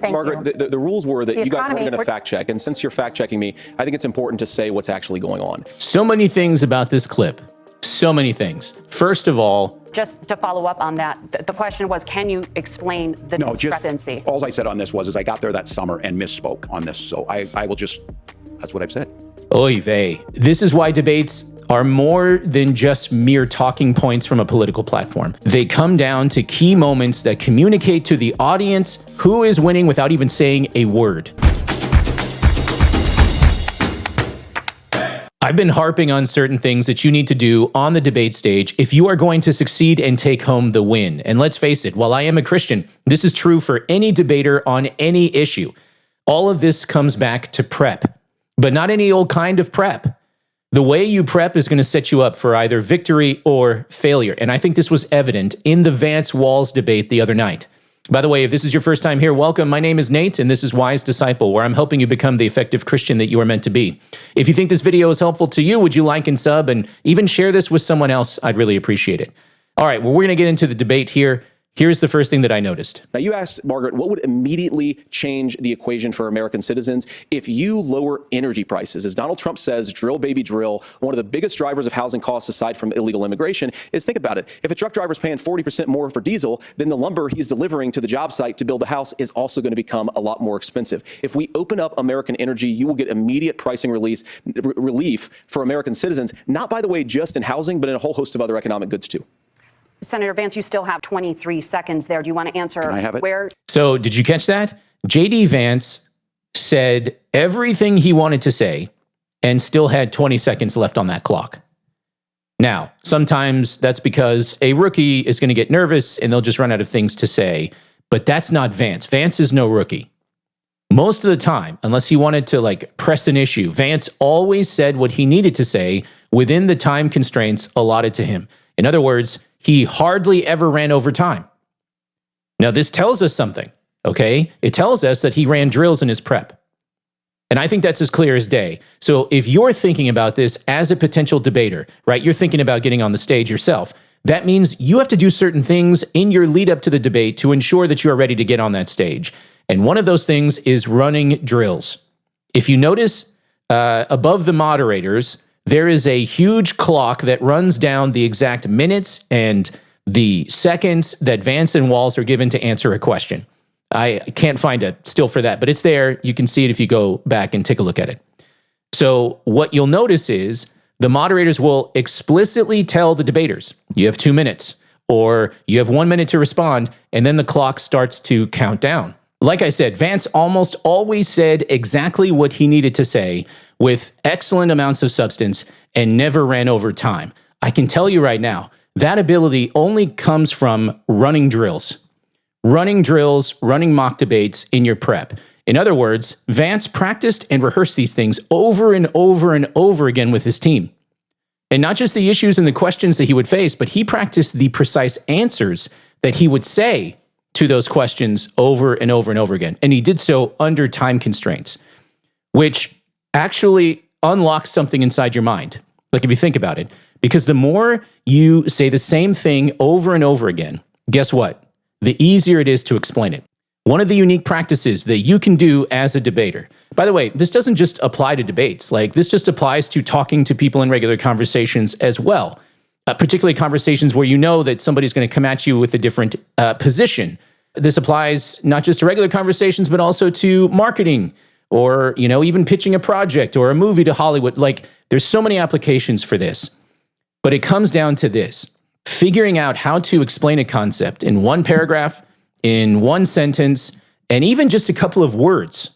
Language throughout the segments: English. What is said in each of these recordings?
Margaret, the rules were that you guys were going to fact check. And since you're fact checking me, I think it's important to say what's actually going on. So many things about this clip. So many things. First of all, just to follow up on that, the question was, can you explain the discrepancy? All I said on this was I got there that summer and misspoke on this. So I will just, that's what I've said. Oy vey. This is why debates are more than just mere talking points from a political platform. They come down to key moments that communicate to the audience who is winning without even saying a word. I've been harping on certain things that you need to do on the debate stage if you are going to succeed and take home the win. And let's face it, while I am a Christian, this is true for any debater on any issue. All of this comes back to prep, but not any old kind of prep. The way you prep is going to set you up for either victory or failure. And I think this was evident in the Vance-Walz debate the other night. By the way, if this is your first time here, welcome. My name is Nate, and this is Wise Disciple, where I'm helping you become the effective Christian that you are meant to be. If you think this video is helpful to you, would you like and sub and even share this with someone else? I'd really appreciate it. All right, well, we're going to get into the debate here. Here's the first thing that I noticed. Now, you asked, Margaret, what would immediately change the equation for American citizens if you lower energy prices? As Donald Trump says, drill, baby, drill. One of the biggest drivers of housing costs, aside from illegal immigration, is, think about it. If a truck driver's paying 40% more for diesel, then the lumber he's delivering to the job site to build a house is also going to become a lot more expensive. If we open up American energy, you will get immediate pricing relief for American citizens, not, by the way, just in housing, but in a whole host of other economic goods, too. Senator Vance, you still have 23 seconds there. Do you want to answer? Can I have it? Where? So did you catch that? J.D. Vance said everything he wanted to say and still had 20 seconds left on that clock. Now, sometimes that's because a rookie is going to get nervous and they'll just run out of things to say. But that's not Vance. Vance is no rookie. Most of the time, unless he wanted to press an issue, Vance always said what he needed to say within the time constraints allotted to him. In other words, he hardly ever ran over time. Now, this tells us something, okay? It tells us that he ran drills in his prep. And I think that's as clear as day. So if you're thinking about this as a potential debater, right, you're thinking about getting on the stage yourself, that means you have to do certain things in your lead up to the debate to ensure that you are ready to get on that stage. And one of those things is running drills. If you notice above the moderators, there is a huge clock that runs down the exact minutes and the seconds that Vance and Walz are given to answer a question. I can't find a still for that, but it's there. You can see it if you go back and take a look at it. So what you'll notice is the moderators will explicitly tell the debaters, you have 2 minutes, or you have 1 minute to respond, and then the clock starts to count down. Like I said, Vance almost always said exactly what he needed to say with excellent amounts of substance and never ran over time. I can tell you right now, that ability only comes from running drills. Running drills, running mock debates in your prep. In other words, Vance practiced and rehearsed these things over and over and over again with his team. And not just the issues and the questions that he would face, but he practiced the precise answers that he would say to those questions over and over and over again. And he did so under time constraints, which actually unlocks something inside your mind. Like if you think about it, because the more you say the same thing over and over again, guess what? The easier it is to explain it. One of the unique practices that you can do as a debater. By the way, this doesn't just apply to debates. This just applies to talking to people in regular conversations as well. Particularly conversations where you know that somebody's going to come at you with a different position. This applies not just to regular conversations, but also to marketing or, even pitching a project or a movie to Hollywood. There's so many applications for this. But it comes down to this, figuring out how to explain a concept in one paragraph, in one sentence, and even just a couple of words,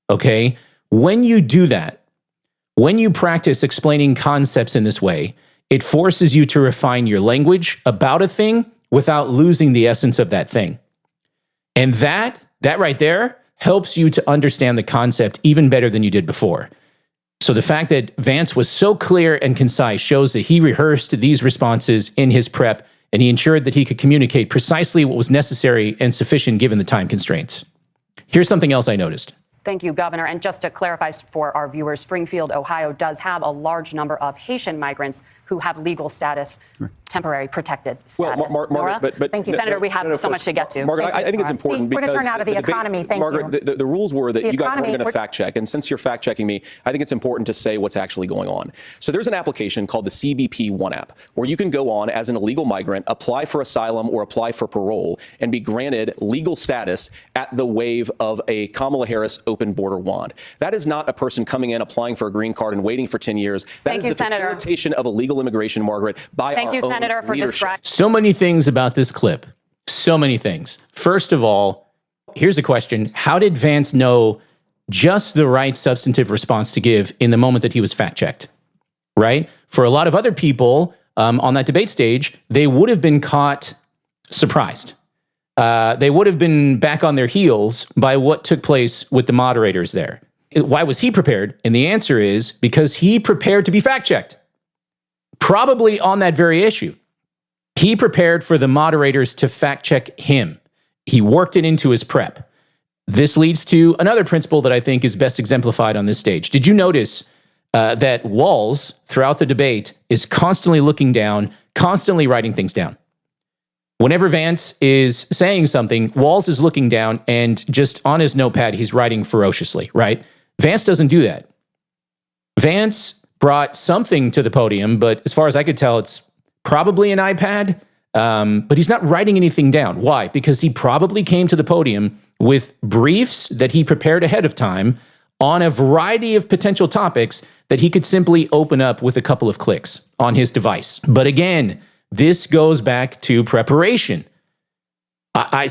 okay? When you do that, when you practice explaining concepts in this way, it forces you to refine your language about a thing without losing the essence of that thing. And that right there helps you to understand the concept even better than you did before. So the fact that Vance was so clear and concise shows that he rehearsed these responses in his prep, and he ensured that he could communicate precisely what was necessary and sufficient given the time constraints. Here's something else I noticed. Thank you, Governor. And just to clarify for our viewers, Springfield, Ohio does have a large number of Haitian migrants who have legal status. temporary protected status. Margaret, Nora? but Thank you. Senator, we have so much to get to. Margaret, I think it's important We're because going to turn out of the economy. Thank Margaret, you. the rules were that The you guys economy, weren't going to fact check. And since you're fact checking me, I think it's important to say what's actually going on. So there's an application called the CBP One app where you can go on as an illegal migrant, apply for asylum or apply for parole, and be granted legal status at the wave of a Kamala Harris open border wand. That is not a person coming in, applying for a green card and waiting for 10 years. That is the facilitation of illegal immigration, Margaret, by our own Senator, for leadership. So many things about this clip. So many things. First of all, here's a question. How did Vance know just the right substantive response to give in the moment that he was fact-checked? Right? For a lot of other people on that debate stage, they would have been caught surprised. They would have been back on their heels by what took place with the moderators there. Why was he prepared? And the answer is because he prepared to be fact-checked. Probably on that very issue. He prepared for the moderators to fact-check him. He worked it into his prep. This leads to another principle that I think is best exemplified on this stage. Did you notice that Walz, throughout the debate, is constantly looking down, constantly writing things down? Whenever Vance is saying something, Walz is looking down and just on his notepad, he's writing ferociously, right? Vance doesn't do that. Vance brought something to the podium, but as far as I could tell, it's probably an iPad, but he's not writing anything down. Why? Because he probably came to the podium with briefs that he prepared ahead of time on a variety of potential topics that he could simply open up with a couple of clicks on his device. But again, this goes back to preparation. I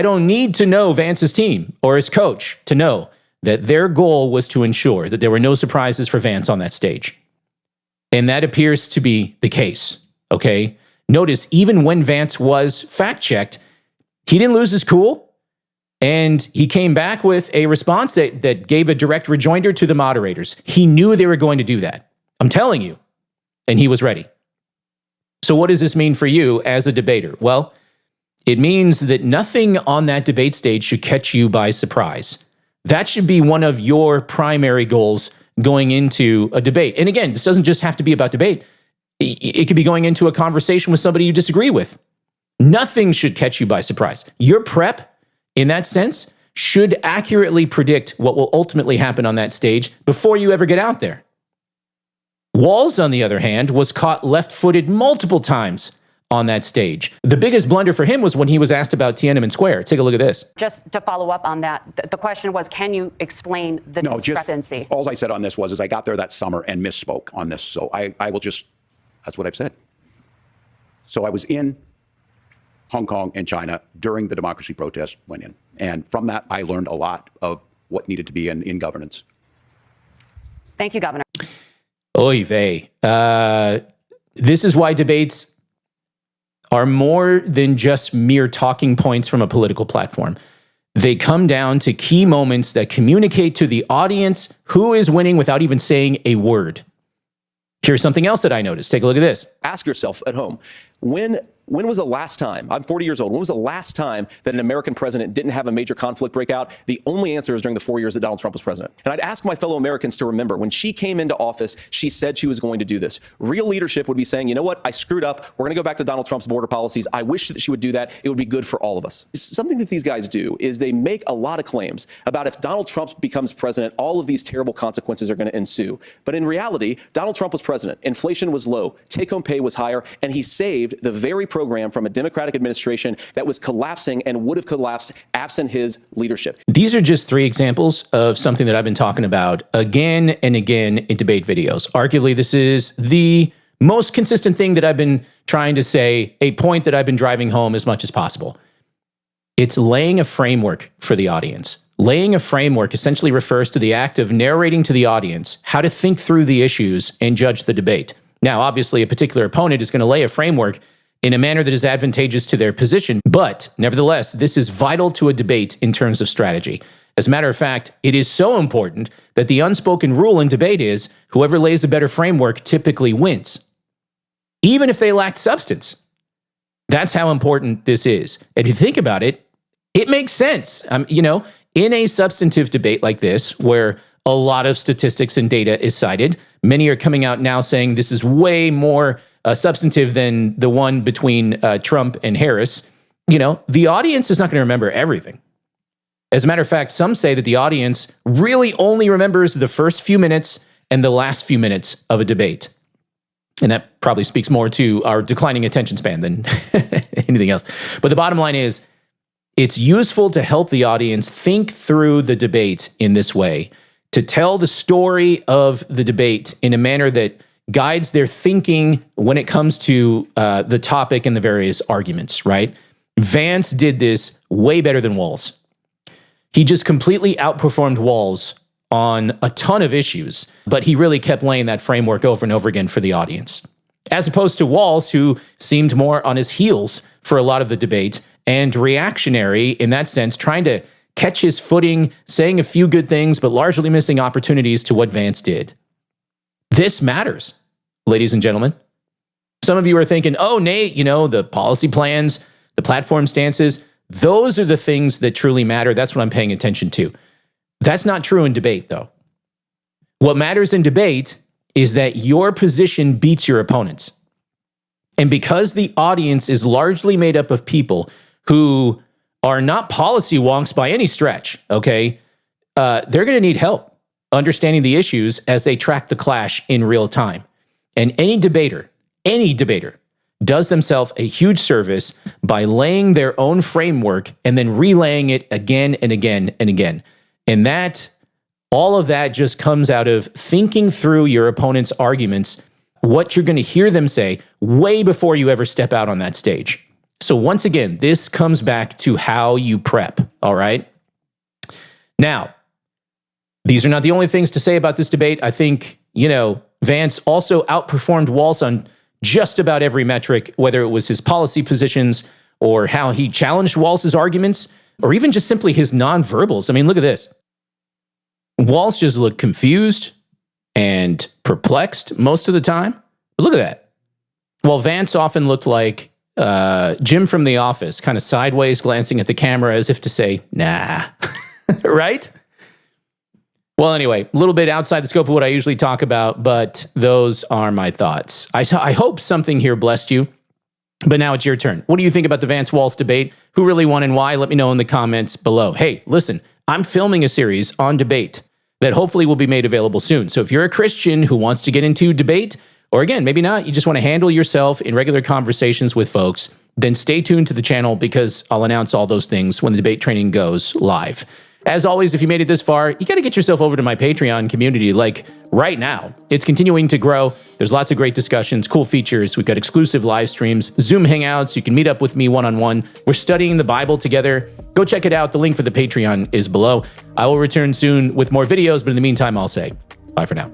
don't need to know Vance's team or his coach to know that their goal was to ensure that there were no surprises for Vance on that stage. And that appears to be the case, okay? Notice, even when Vance was fact-checked, he didn't lose his cool, and he came back with a response that gave a direct rejoinder to the moderators. He knew they were going to do that. I'm telling you. And he was ready. So what does this mean for you as a debater? Well, it means that nothing on that debate stage should catch you by surprise. That should be one of your primary goals going into a debate. And again, this doesn't just have to be about debate. It could be going into a conversation with somebody you disagree with. Nothing should catch you by surprise. Your prep, in that sense, should accurately predict what will ultimately happen on that stage before you ever get out there. Walz, on the other hand, was caught left-footed multiple times on that stage. The biggest blunder for him was when he was asked about Tiananmen Square. Take a look at this. Just to follow up on that, the question was, can you explain the discrepancy? All I said on this was I got there that summer and misspoke on this. So I will just, that's what I've said. So I was in Hong Kong and China during the democracy protest, went in. And from that, I learned a lot of what needed to be in governance. Thank you, Governor. Oy vey. This is why debates are more than just mere talking points from a political platform. They come down to key moments that communicate to the audience who is winning without even saying a word. Here's something else that I noticed. Take a look at this. Ask yourself at home, when was the last time, I'm 40 years old, when was the last time that an American president didn't have a major conflict break out? The only answer is during the 4 years that Donald Trump was president. And I'd ask my fellow Americans to remember, when she came into office, she said she was going to do this. Real leadership would be saying, you know what, I screwed up. We're going to go back to Donald Trump's border policies. I wish that she would do that. It would be good for all of us. Something that these guys do is they make a lot of claims about if Donald Trump becomes president, all of these terrible consequences are going to ensue. But in reality, Donald Trump was president. Inflation was low. Take-home pay was higher. And he saved the very program from a Democratic administration that was collapsing and would have collapsed absent his leadership. These are just three examples of something that I've been talking about again and again in debate videos. Arguably, this is the most consistent thing that I've been trying to say, a point that I've been driving home as much as possible. It's laying a framework for the audience. Laying a framework essentially refers to the act of narrating to the audience how to think through the issues and judge the debate. Now, obviously, a particular opponent is going to lay a framework in a manner that is advantageous to their position. But nevertheless, this is vital to a debate in terms of strategy. As a matter of fact, it is so important that the unspoken rule in debate is whoever lays a better framework typically wins, even if they lack substance. That's how important this is. And if you think about it, it makes sense. In a substantive debate like this, where a lot of statistics and data is cited, many are coming out now saying this is way more substantive than the one between Trump and Harris, the audience is not going to remember everything. As a matter of fact, some say that the audience really only remembers the first few minutes and the last few minutes of a debate. And that probably speaks more to our declining attention span than anything else. But the bottom line is, it's useful to help the audience think through the debate in this way, to tell the story of the debate in a manner that guides their thinking when it comes to the topic and the various arguments, right? Vance did this way better than Walz. He just completely outperformed Walz on a ton of issues, but he really kept laying that framework over and over again for the audience. As opposed to Walz, who seemed more on his heels for a lot of the debate and reactionary in that sense, trying to catch his footing, saying a few good things, but largely missing opportunities to what Vance did. This matters, ladies and gentlemen. Some of you are thinking, oh, Nate, the policy plans, the platform stances, those are the things that truly matter. That's what I'm paying attention to. That's not true in debate, though. What matters in debate is that your position beats your opponent's. And because the audience is largely made up of people who are not policy wonks by any stretch, okay, they're going to need help understanding the issues as they track the clash in real time. And any debater does themselves a huge service by laying their own framework and then relaying it again and again and again. And all of that just comes out of thinking through your opponent's arguments, what you're going to hear them say way before you ever step out on that stage. So once again, this comes back to how you prep, all right? Now, these are not the only things to say about this debate. I think, Vance also outperformed Walz on just about every metric, whether it was his policy positions or how he challenged Walz's arguments, or even just simply his nonverbals. I mean, look at this. Walz just looked confused and perplexed most of the time. But look at that. Well, Vance often looked like Jim from The Office, kind of sideways glancing at the camera as if to say, nah, right? Well, anyway, a little bit outside the scope of what I usually talk about, but those are my thoughts. I hope something here blessed you. But now it's your turn. What do you think about the Vance-Walz debate? Who really won and why? Let me know in the comments below. Hey, listen, I'm filming a series on debate that hopefully will be made available soon. So if you're a Christian who wants to get into debate, or again, maybe not, you just want to handle yourself in regular conversations with folks, then stay tuned to the channel because I'll announce all those things when the debate training goes live. As always, if you made it this far, you got to get yourself over to my Patreon community. Like right now, it's continuing to grow. There's lots of great discussions, cool features. We've got exclusive live streams, Zoom hangouts. You can meet up with me one-on-one. We're studying the Bible together. Go check it out. The link for the Patreon is below. I will return soon with more videos, but in the meantime, I'll say bye for now.